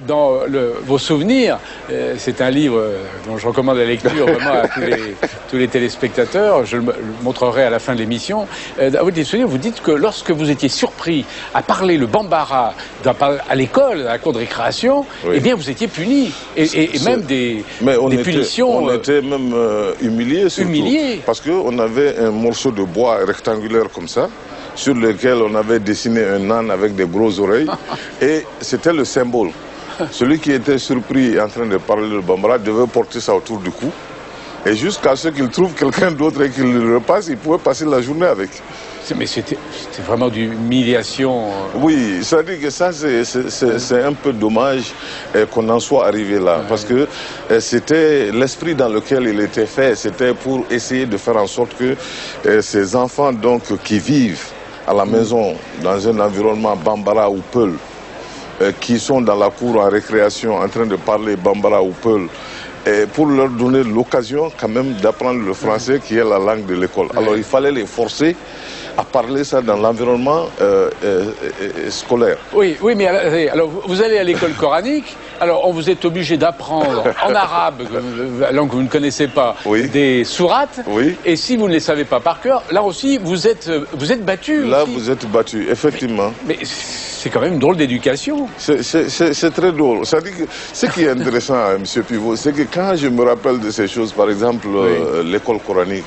dans vos souvenirs, c'est un livre dont je recommande la lecture vraiment à tous les téléspectateurs, je le montrerai à la fin de l'émission. Dans votre souvenirs, vous dites que lorsque vous étiez surpris à parler le bambara à l'école, à la cour de récréation, oui. Eh bien vous étiez puni, et même des punitions... On était même humiliés, surtout, parce qu'on avait un morceau de bois rectangulaire comme ça, sur lequel on avait dessiné un âne avec des grosses oreilles, et c'était le symbole. Celui qui était surpris en train de parler le bambara devait porter ça autour du cou, et jusqu'à ce qu'il trouve quelqu'un d'autre et qu'il le repasse, il pouvait passer la journée avec. Mais c'était vraiment d'humiliation. Oui, ça veut dire que ça, c'est un peu dommage qu'on en soit arrivé là. Ouais. Parce que c'était l'esprit dans lequel il était fait. C'était pour essayer de faire en sorte que ces enfants donc, qui vivent à la maison, dans un environnement bambara ou peul, qui sont dans la cour en récréation en train de parler bambara ou peul, et pour leur donner l'occasion quand même d'apprendre le français qui est la langue de l'école. Ouais. Alors il fallait les forcer à parler ça dans l'environnement scolaire. Oui, mais alors vous allez à l'école coranique, alors on vous est obligé d'apprendre en arabe, langue que vous ne connaissez pas, oui. Des sourates, oui. Et si vous ne les savez pas par cœur, là aussi vous êtes battu. Là aussi. Vous êtes battu, effectivement. Mais c'est quand même une drôle d'éducation. C'est très drôle. Ça dit que ce qui est intéressant, M. Pivot, c'est que quand je me rappelle de ces choses, par exemple oui. L'école coranique,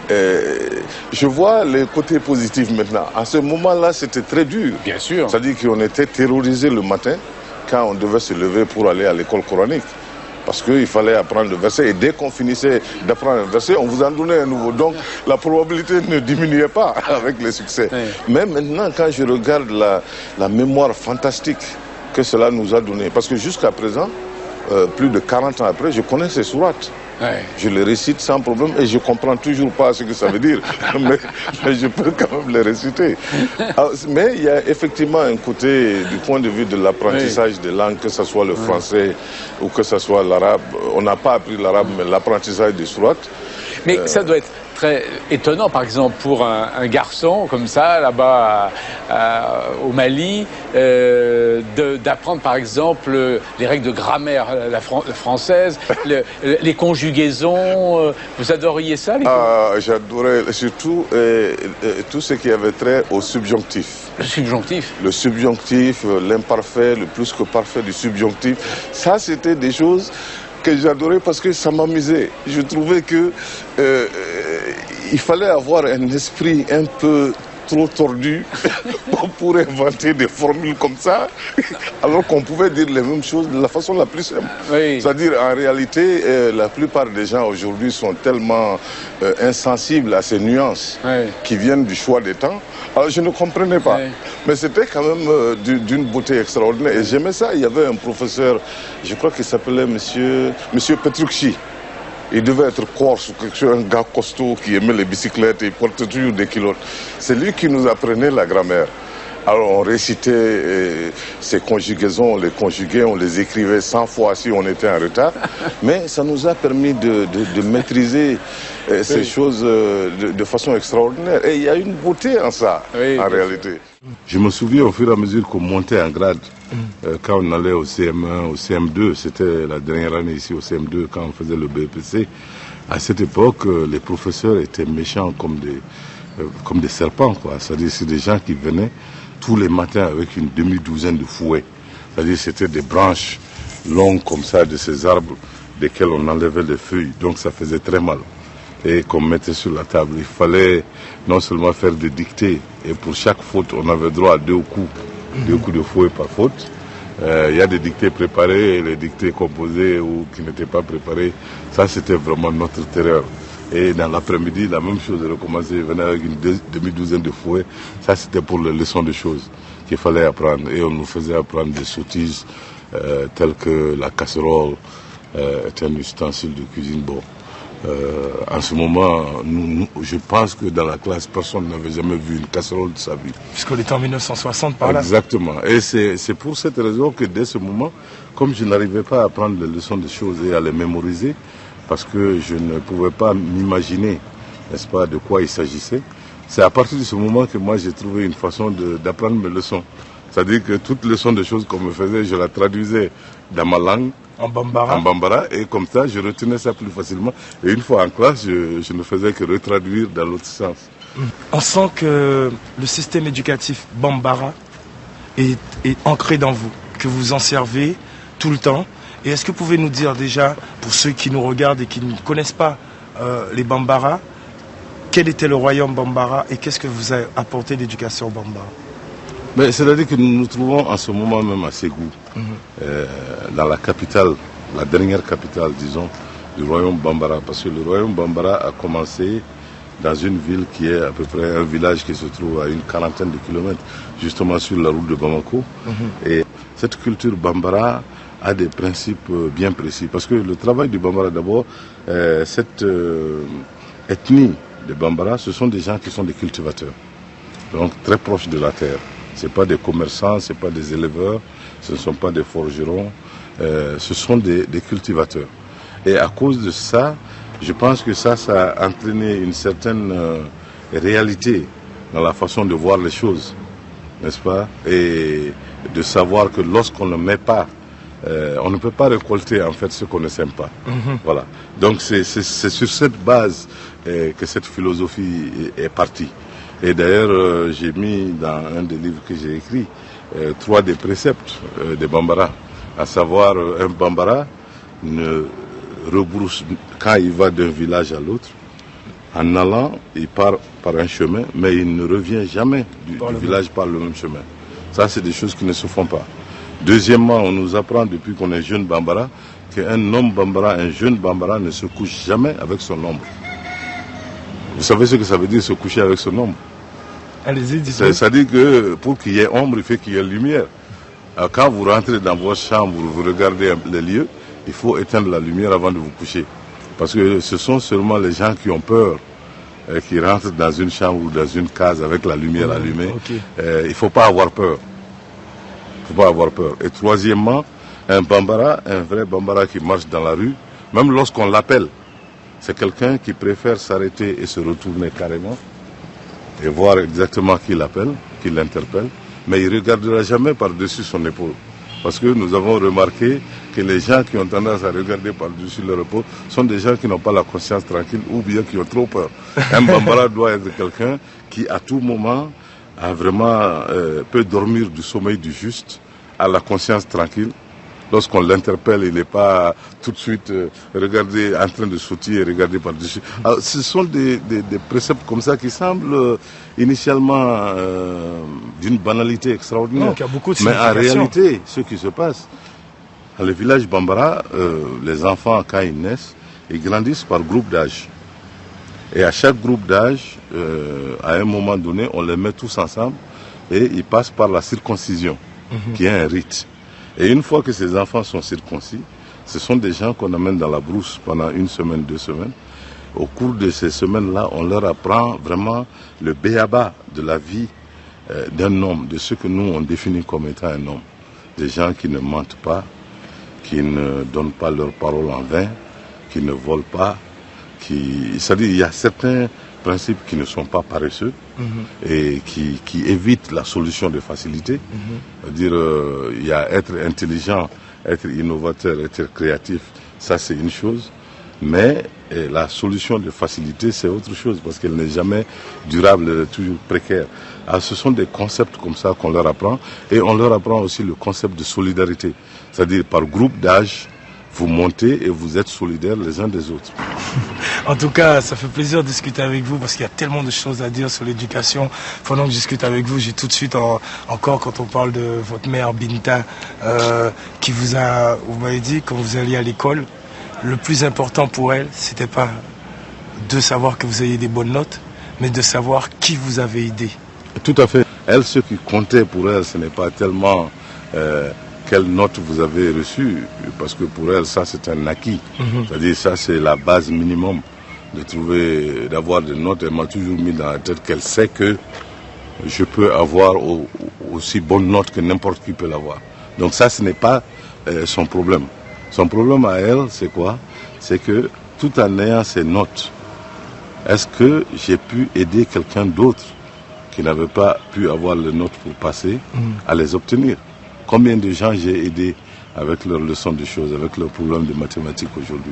je vois les côtés positifs maintenant. À ce moment-là, c'était très dur. Bien sûr. C'est-à-dire qu'on était terrorisés le matin quand on devait se lever pour aller à l'école coranique. Parce qu'il fallait apprendre le verset. Et dès qu'on finissait d'apprendre le verset, on vous en donnait un nouveau. Donc la probabilité ne diminuait pas avec les succès. Oui. Mais maintenant, quand je regarde la mémoire fantastique que cela nous a donné, parce que jusqu'à présent, plus de 40 ans après, je connais ces sourates. Ouais. Je les récite sans problème et je comprends toujours pas ce que ça veut dire, mais je peux quand même les réciter. Alors, mais il y a effectivement un côté, du point de vue de l'apprentissage oui. des langues, que ce soit le français ou que ce soit l'arabe. On n'a pas appris l'arabe, mais l'apprentissage des sourates. Mais ça doit être très étonnant, par exemple, pour un garçon comme ça, là-bas au Mali, d'apprendre, par exemple, les règles de grammaire la française, les conjugaisons. Vous adoriez ça? J'adorais surtout tout ce qui avait trait au subjonctif. Le subjonctif? Le subjonctif, l'imparfait, le plus que parfait du subjonctif. Ça, c'était des choses que j'adorais parce que ça m'amusait. Je trouvais que il fallait avoir un esprit un peu trop tordu pour inventer des formules comme ça, alors qu'on pouvait dire les mêmes choses de la façon la plus simple. Oui. C'est-à-dire, en réalité, la plupart des gens aujourd'hui sont tellement insensibles à ces nuances oui. qui viennent du choix des temps. Alors, je ne comprenais pas. Oui. Mais c'était quand même d'une beauté extraordinaire. Et j'aimais ça. Il y avait un professeur, je crois qu'il s'appelait Monsieur Petrucci. Il devait être corse ou quelque chose, un gars costaud qui aimait les bicyclettes et il portait toujours des culottes. C'est lui qui nous apprenait la grammaire. Alors on récitait ces conjugaisons, on les conjuguait, on les écrivait 100 fois si on était en retard. Mais ça nous a permis de maîtriser ces choses de façon extraordinaire. Et il y a une beauté en ça, oui, en réalité. Je me souviens au fur et à mesure qu'on montait en grade, quand on allait au CM1, au CM2, c'était la dernière année ici au CM2, quand on faisait le BEPC, à cette époque, les professeurs étaient méchants comme des serpents, quoi. C'est-à-dire c'est des gens qui venaient tous les matins avec une demi-douzaine de fouets. C'est-à-dire c'était des branches longues comme ça de ces arbres desquels on enlevait les feuilles, donc ça faisait très mal. Et qu'on mettait sur la table. Il fallait non seulement faire des dictées, et pour chaque faute, on avait droit à 2 coups de fouet par faute. Il y a des dictées préparées et les dictées composées ou qui n'étaient pas préparées. Ça, c'était vraiment notre terreur. Et dans l'après-midi, la même chose recommençait, venait avec une demi-douzaine de fouets. Ça, c'était pour les leçons de choses qu'il fallait apprendre. Et on nous faisait apprendre des sottises telles que la casserole est un ustensile de cuisine. Bon. En ce moment, je pense que dans la classe, personne n'avait jamais vu une casserole de sa vie. Puisqu'on était en 1960 par là. Exactement. Et c'est pour cette raison que dès ce moment, comme je n'arrivais pas à apprendre les leçons de choses et à les mémoriser, parce que je ne pouvais pas m'imaginer, n'est-ce pas, de quoi il s'agissait, c'est à partir de ce moment que moi j'ai trouvé une façon d'apprendre mes leçons. C'est-à-dire que toutes leçons de choses qu'on me faisait, je la traduisais dans ma langue, en bambara. En bambara, et comme ça, je retenais ça plus facilement. Et une fois en classe, je ne faisais que retraduire dans l'autre sens. On sent que le système éducatif bambara est ancré dans vous, que vous en servez tout le temps. Et est-ce que vous pouvez nous dire déjà, pour ceux qui nous regardent et qui ne connaissent pas les bambara, quel était le royaume bambara et qu'est-ce que vous a apporté l'éducation bambara? C'est-à-dire que nous nous trouvons en ce moment même à Ségou, dans la capitale, la dernière capitale, disons, du royaume bambara. Parce que le royaume bambara a commencé dans une ville qui est à peu près un village qui se trouve à une quarantaine de kilomètres, justement sur la route de Bamako. Et cette culture bambara a des principes bien précis. Parce que le travail du bambara, d'abord, cette ethnie de bambara, ce sont des gens qui sont des cultivateurs, donc très proches de la terre. Ce ne sont pas des commerçants, ce ne sont pas des éleveurs, ce ne sont pas des forgerons, ce sont des cultivateurs. Et à cause de ça, je pense que ça a entraîné une certaine réalité dans la façon de voir les choses, n'est-ce pas? Et de savoir que lorsqu'on ne met pas, on ne peut pas récolter en fait ce qu'on ne sème pas. Voilà. Donc c'est sur cette base que cette philosophie est partie. Et d'ailleurs, j'ai mis dans un des livres que j'ai écrit 3 des préceptes des bambara, à savoir un bambara ne rebrousse quand il va d'un village à l'autre. En allant, il part par un chemin, mais il ne revient jamais du village par le même chemin. Ça, c'est des choses qui ne se font pas. Deuxièmement, on nous apprend depuis qu'on est jeune bambara qu'un homme bambara, un jeune bambara ne se couche jamais avec son ombre. Vous savez ce que ça veut dire se coucher avec son ombre? Allez-y, dites-moi. Ça dit que pour qu'il y ait ombre, il faut qu'il y ait lumière. Alors, quand vous rentrez dans votre chambre, vous regardez les lieux, il faut éteindre la lumière avant de vous coucher. Parce que ce sont seulement les gens qui ont peur qui rentrent dans une chambre ou dans une case avec la lumière allumée. Il ne faut pas avoir peur. Il ne faut pas avoir peur. Et troisièmement, un bambara, un vrai bambara qui marche dans la rue, même lorsqu'on l'appelle, c'est quelqu'un qui préfère s'arrêter et se retourner carrément et voir exactement qui l'appelle, qui l'interpelle, mais il ne regardera jamais par-dessus son épaule. Parce que nous avons remarqué que les gens qui ont tendance à regarder par-dessus leur épaule sont des gens qui n'ont pas la conscience tranquille ou bien qui ont trop peur. Un bambara doit être quelqu'un qui, à tout moment, a vraiment peut dormir du sommeil du juste, a la conscience tranquille. Lorsqu'on l'interpelle, il n'est pas tout de suite regardé, en train de sautiller et regarder par-dessus. Ce sont des préceptes comme ça qui semblent initialement d'une banalité extraordinaire. Donc, il y a beaucoup de mais en réalité, ce qui se passe, dans le village bambara, les enfants, quand ils naissent, ils grandissent par groupe d'âge. Et à chaque groupe d'âge, à un moment donné, on les met tous ensemble et ils passent par la circoncision, qui est un rite. Et une fois que ces enfants sont circoncis, ce sont des gens qu'on amène dans la brousse pendant 1 semaine, 2 semaines. Au cours de ces semaines-là, on leur apprend vraiment le béaba de la vie d'un homme, de ce que nous on définit comme étant un homme. Des gens qui ne mentent pas, qui ne donnent pas leur parole en vain, qui ne volent pas, c'est-à-dire il y a certains principes qui ne sont pas paresseux et qui évitent la solution de facilité. C'est-à-dire il y a être intelligent, être innovateur, être créatif, ça c'est une chose. Mais la solution de facilité, c'est autre chose, parce qu'elle n'est jamais durable, elle est toujours précaire. Alors, ce sont des concepts comme ça qu'on leur apprend, et on leur apprend aussi le concept de solidarité. C'est-à-dire, par groupe d'âge, vous montez et vous êtes solidaires les uns des autres. En tout cas, ça fait plaisir de discuter avec vous, parce qu'il y a tellement de choses à dire sur l'éducation. Pendant que je discute avec vous, j'ai tout de suite, encore quand on parle de votre mère Binta, qui vous m'avez dit, quand vous alliez à l'école, le plus important pour elle, c'était pas de savoir que vous ayez des bonnes notes, mais de savoir qui vous avez aidé. Tout à fait. Elle, ce qui comptait pour elle, ce n'est pas tellement quelle note vous avez reçue, parce que pour elle, ça, c'est un acquis. C'est-à-dire, ça, c'est la base minimum d'avoir des notes. Elle m'a toujours mis dans la tête qu'elle sait que je peux avoir aussi bonne note que n'importe qui peut l'avoir. Donc ça, ce n'est pas son problème. Son problème à elle, c'est quoi? C'est que tout en ayant ces notes, est-ce que j'ai pu aider quelqu'un d'autre qui n'avaient pas pu avoir les notes pour passer, à les obtenir. Combien de gens j'ai aidé avec leurs leçons de choses, avec leurs problèmes de mathématiques aujourd'hui.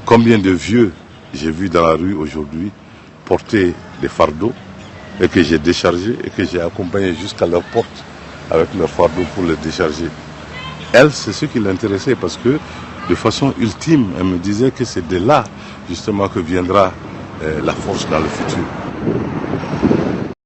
Combien de vieux j'ai vu dans la rue aujourd'hui porter des fardeaux et que j'ai déchargés et que j'ai accompagnés jusqu'à leur porte avec leurs fardeaux pour les décharger. Elle, c'est ce qui l'intéressait parce que de façon ultime, elle me disait que c'est de là justement que viendra la force dans le futur.